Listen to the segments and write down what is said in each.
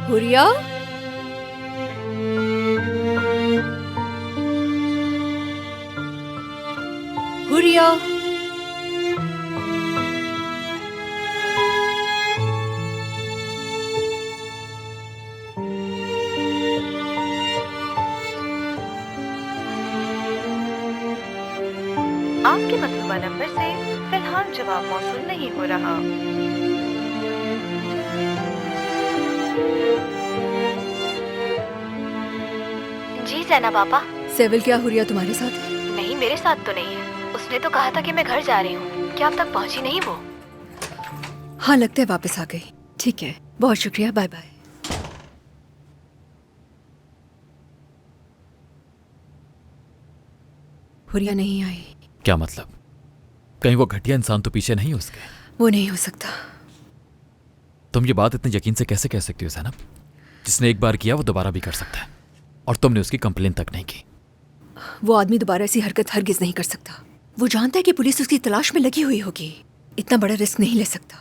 हुरिया, हुरिया, आपके मतलूबा नंबर से फिलहाल जवाब मौसूल नहीं हो रहा। जी जैनब पापा। सेविल, क्या हुरिया तुम्हारे साथ है? नहीं, मेरे साथ तो नहीं है। उसने तो कहा था कि मैं घर जा रही हूँ। क्या अब तक पहुँची नहीं वो? हाँ, लगता है वापस आ गई। ठीक है, बहुत शुक्रिया, बाय बाय। हुरिया नहीं आई। क्या मतलब? कहीं वो घटिया इंसान तो पीछे नहीं उसके? वो नहीं हो सकता। तुम ये बात इतने यकीन से कैसे कह सकती हो ज़ैनब? जिसने एक बार किया वो दोबारा भी कर सकता है, और तुमने उसकी कंप्लेन तक नहीं की। वो आदमी दोबारा ऐसी हरकत हरगिज नहीं कर सकता। वो जानता है कि पुलिस उसकी तलाश में लगी हुई होगी। इतना बड़ा रिस्क नहीं ले सकता।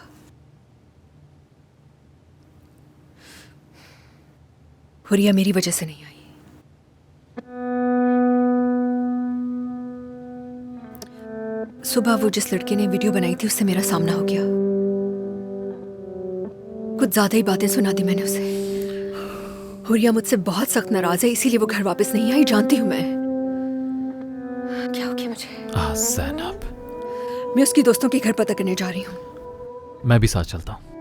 हुरिया मेरी वजह से नहीं आई। सुबह वो जिस लड़के ने वीडियो बनाई थी उससे मेरा सामना हो गया। कुछ ज्यादा ही बातें सुना दी मैंने उसे। हुरिया मुझसे बहुत सख्त नाराज है, इसीलिए वो घर वापस नहीं आई। जानती हूं मैं। क्या हो गया मुझे? ज़ैनब, मैं उसकी दोस्तों के घर पता करने जा रही हूँ। मैं भी साथ चलता हूँ।